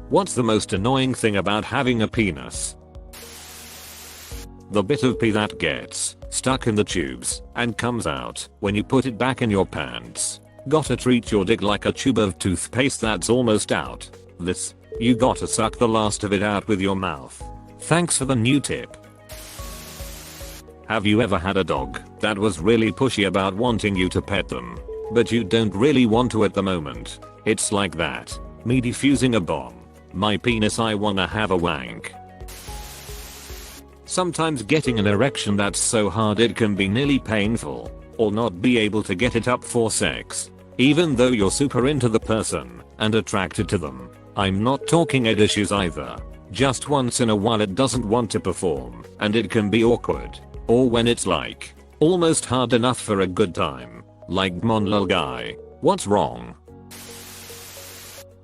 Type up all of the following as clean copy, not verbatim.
What's the most annoying thing about having a penis? The bit of pee that gets stuck in the tubes and comes out when you put it back in your pants. Gotta treat your dick like a tube of toothpaste that's almost out. You gotta suck the last of it out with your mouth. Thanks for the new tip. Have you ever had a dog that was really pushy about wanting you to pet them, but you don't really want to at the moment? It's like that. Me defusing a bomb. My penis, I wanna have a wank. Sometimes getting an erection that's so hard it can be nearly painful, or not be able to get it up for sex, even though you're super into the person and attracted to them. I'm not talking ed issues either. Just once in a while it doesn't want to perform, and it can be awkward. Or when it's like almost hard enough for a good time. Like monlol guy. What's wrong?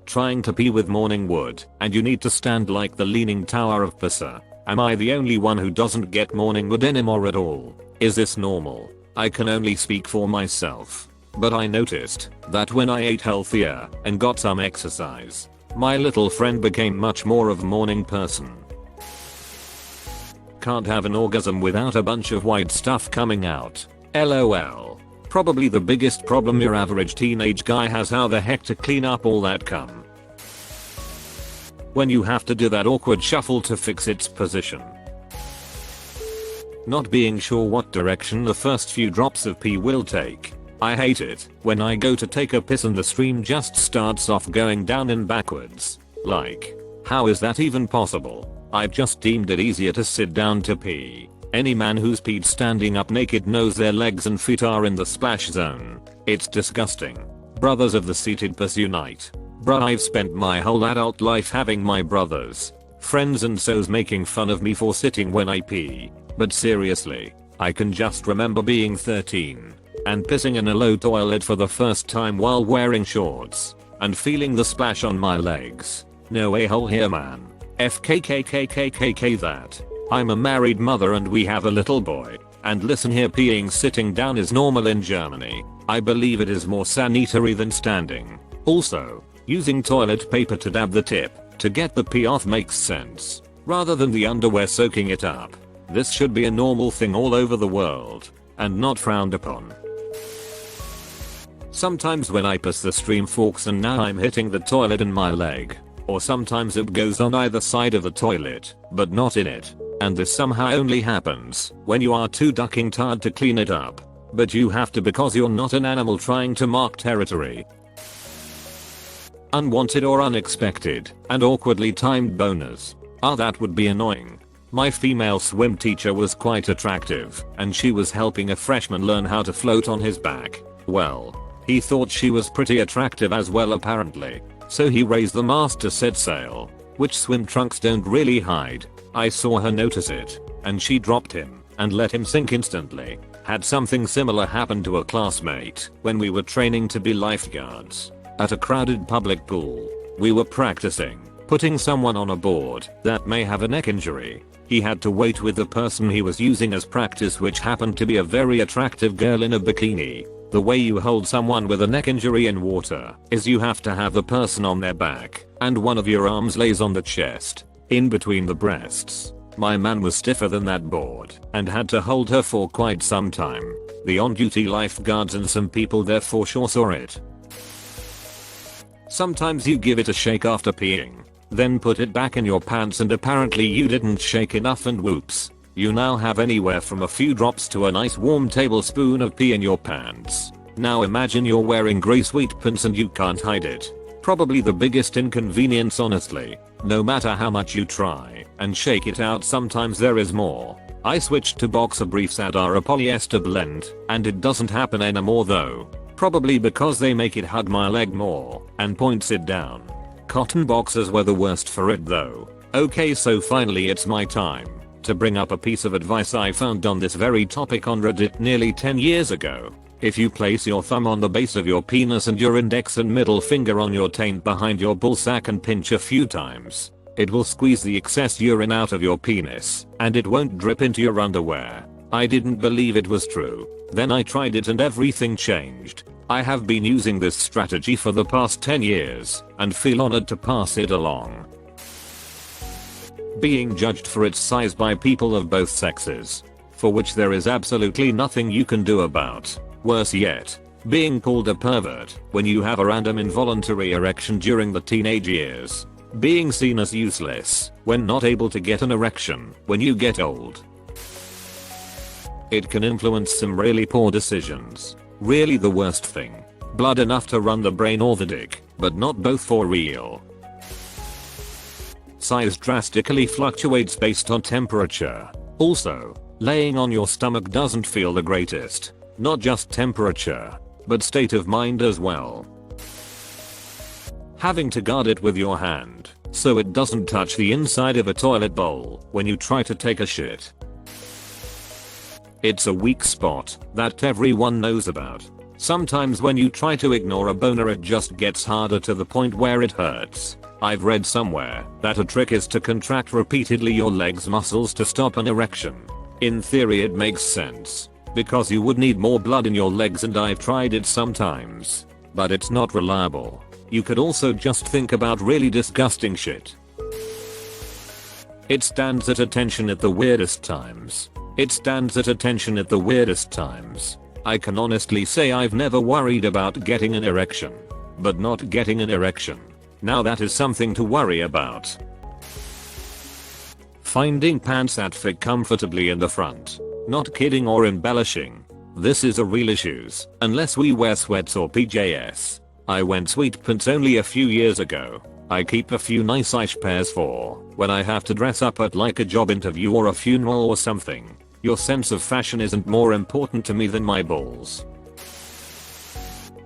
Trying to pee with morning wood and you need to stand like the leaning tower of Pisa. Am I the only one who doesn't get morning wood anymore at all? Is this normal? I can only speak for myself. But I noticed that when I ate healthier and got some exercise, my little friend became much more of a morning person. Can't have an orgasm without a bunch of white stuff coming out. LOL. Probably the biggest problem your average teenage guy has, how the heck to clean up all that cum. When you have to do that awkward shuffle to fix its position. Not being sure what direction the first few drops of pee will take. I hate it when I go to take a piss and the stream just starts off going down and backwards. Like, how is that even possible? I've just deemed it easier to sit down to pee. Any man who's peed standing up naked knows their legs and feet are in the splash zone. It's disgusting. Brothers of the seated piss unite. Bruh, I've spent my whole adult life having my brothers, friends and so's making fun of me for sitting when I pee. But seriously, I can just remember being 13 and pissing in a low toilet for the first time while wearing shorts and feeling the splash on my legs. No a-hole here, man. FKKKKKK that. I'm a married mother and we have a little boy. And listen here, peeing sitting down is normal in Germany. I believe it is more sanitary than standing. Also, using toilet paper to dab the tip to get the pee off makes sense, rather than the underwear soaking it up. This should be a normal thing all over the world, and not frowned upon. Sometimes when I piss the stream forks and now I'm hitting the toilet in my leg. Or sometimes it goes on either side of the toilet, but not in it. And this somehow only happens when you are too ducking tired to clean it up. But you have to because you're not an animal trying to mark territory. Unwanted or unexpected and awkwardly timed boners. That would be annoying. My female swim teacher was quite attractive and she was helping a freshman learn how to float on his back. Well, he thought she was pretty attractive as well apparently. So he raised the mast to set sail, which swim trunks don't really hide. I saw her notice it, and she dropped him and let him sink instantly. Had something similar happen to a classmate when we were training to be lifeguards. At a crowded public pool, we were practicing putting someone on a board that may have a neck injury. He had to wait with the person he was using as practice, which happened to be a very attractive girl in a bikini. The way you hold someone with a neck injury in water is you have to have the person on their back and one of your arms lays on the chest, in between the breasts. My man was stiffer than that board and had to hold her for quite some time. The on-duty lifeguards and some people there for sure saw it. Sometimes you give it a shake after peeing, then put it back in your pants and apparently you didn't shake enough and whoops. You now have anywhere from a few drops to a nice warm tablespoon of pee in your pants. Now imagine you're wearing grey sweat pants and you can't hide it. Probably the biggest inconvenience honestly. No matter how much you try and shake it out, sometimes there is more. I switched to boxer briefs that are a polyester blend and it doesn't happen anymore though. Probably because they make it hug my leg more and points it down. Cotton boxers were the worst for it though. Okay, so finally it's my time to bring up a piece of advice I found on this very topic on Reddit nearly 10 years ago. If you place your thumb on the base of your penis and your index and middle finger on your taint behind your ballsack and pinch a few times, it will squeeze the excess urine out of your penis and it won't drip into your underwear. I didn't believe it was true. Then I tried it and everything changed. I have been using this strategy for the past 10 years and feel honored to pass it along. Being judged for its size by people of both sexes, for which there is absolutely nothing you can do about. Worse yet, being called a pervert when you have a random involuntary erection during the teenage years. Being seen as useless when not able to get an erection when you get old. It can influence some really poor decisions. Really the worst thing. Blood enough to run the brain or the dick, but not both for real. Size drastically fluctuates based on temperature. Also, laying on your stomach doesn't feel the greatest. Not just temperature, but state of mind as well. Having to guard it with your hand, so it doesn't touch the inside of a toilet bowl when you try to take a shit. It's a weak spot that everyone knows about. Sometimes when you try to ignore a boner it just gets harder to the point where it hurts. I've read somewhere that a trick is to contract repeatedly your legs muscles to stop an erection. In theory it makes sense, because you would need more blood in your legs, and I've tried it sometimes. But it's not reliable. You could also just think about really disgusting shit. It stands at attention at the weirdest times. I can honestly say I've never worried about getting an erection. But not getting an erection, now that is something to worry about. Finding pants that fit comfortably in the front. Not kidding or embellishing. This is a real issue, unless we wear sweats or PJs. I went sweatpants only a few years ago. I keep a few nice-ish pairs for when I have to dress up at like a job interview or a funeral or something. Your sense of fashion isn't more important to me than my balls.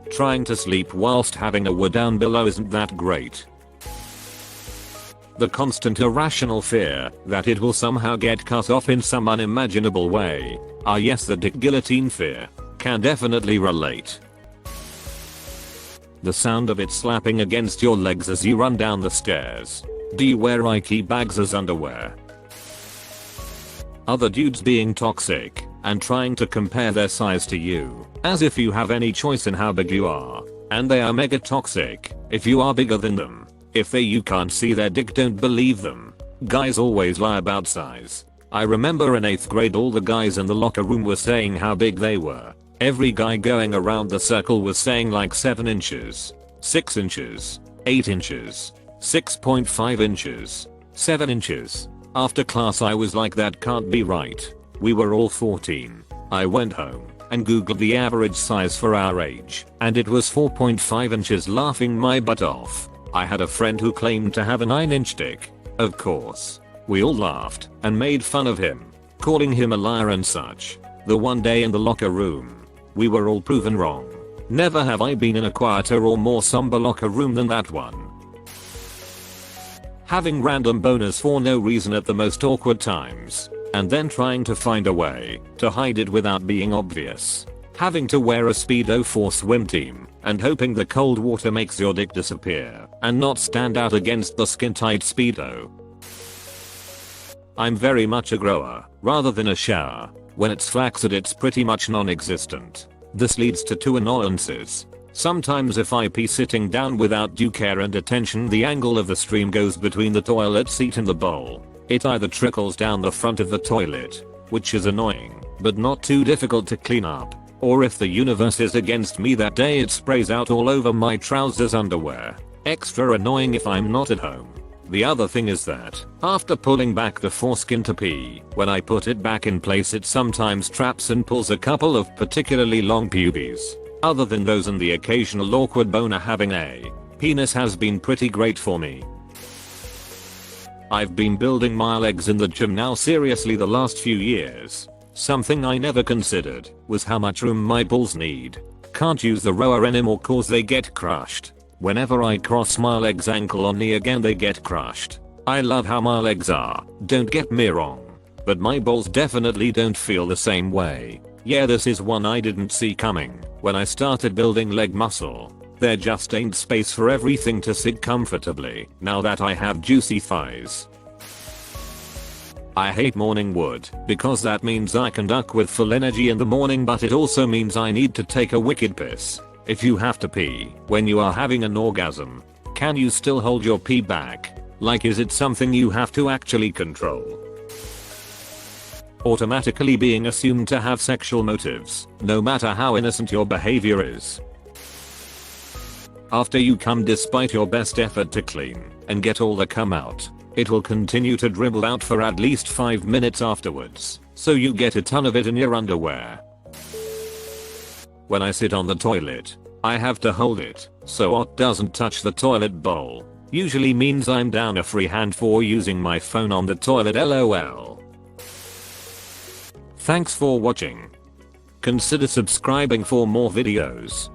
Trying to sleep whilst having a word down below isn't that great. The constant irrational fear that it will somehow get cut off in some unimaginable way. Ah yes, the dick guillotine fear. Can definitely relate. The sound of it slapping against your legs as you run down the stairs. Do you wear Ikea bags as underwear? Other dudes being toxic and trying to compare their size to you, as if you have any choice in how big you are. And they are mega toxic if you are bigger than them. If you can't see their dick, don't believe them. Guys always lie about size. I remember in 8th grade all the guys in the locker room were saying how big they were. Every guy going around the circle was saying like 7 inches, 6 inches, 8 inches, 6.5 inches, 7 inches. After class I was like, that can't be right. We were all 14. I went home and googled the average size for our age, and it was 4.5 inches, laughing my butt off. I had a friend who claimed to have a 9-inch dick. Of course. We all laughed and made fun of him, calling him a liar and such. The one day in the locker room, we were all proven wrong. Never have I been in a quieter or more somber locker room than that one. Having random boners for no reason at the most awkward times, and then trying to find a way to hide it without being obvious. Having to wear a Speedo for swim team and hoping the cold water makes your dick disappear and not stand out against the skin-tight Speedo. I'm very much a grower rather than a shower. When it's flaccid it's pretty much non-existent. This leads to 2 annoyances. Sometimes if I pee sitting down without due care and attention, the angle of the stream goes between the toilet seat and the bowl. It either trickles down the front of the toilet, which is annoying, but not too difficult to clean up, or if the universe is against me that day it sprays out all over my trousers underwear. Extra annoying if I'm not at home. The other thing is that, after pulling back the foreskin to pee, when I put it back in place it sometimes traps and pulls a couple of particularly long pubes. Other than those and the occasional awkward boner, having a penis has been pretty great for me. I've been building my legs in the gym now seriously the last few years. Something I never considered was how much room my balls need. Can't use the rower anymore cause they get crushed. Whenever I cross my legs ankle or knee again they get crushed. I love how my legs are, don't get me wrong, but my balls definitely don't feel the same way. Yeah, this is one I didn't see coming when I started building leg muscle. There just ain't space for everything to sit comfortably now that I have juicy thighs. I hate morning wood because that means I can duck with full energy in the morning, but it also means I need to take a wicked piss. If you have to pee when you are having an orgasm, can you still hold your pee back? Like, is it something you have to actually control? Automatically being assumed to have sexual motives, no matter how innocent your behavior is. After you come despite your best effort to clean and get all the cum out, it will continue to dribble out for at least 5 minutes afterwards, so you get a ton of it in your underwear. When I sit on the toilet, I have to hold it so it doesn't touch the toilet bowl. Usually means I'm down a free hand for using my phone on the toilet, lol. Thanks for watching. Consider subscribing for more videos.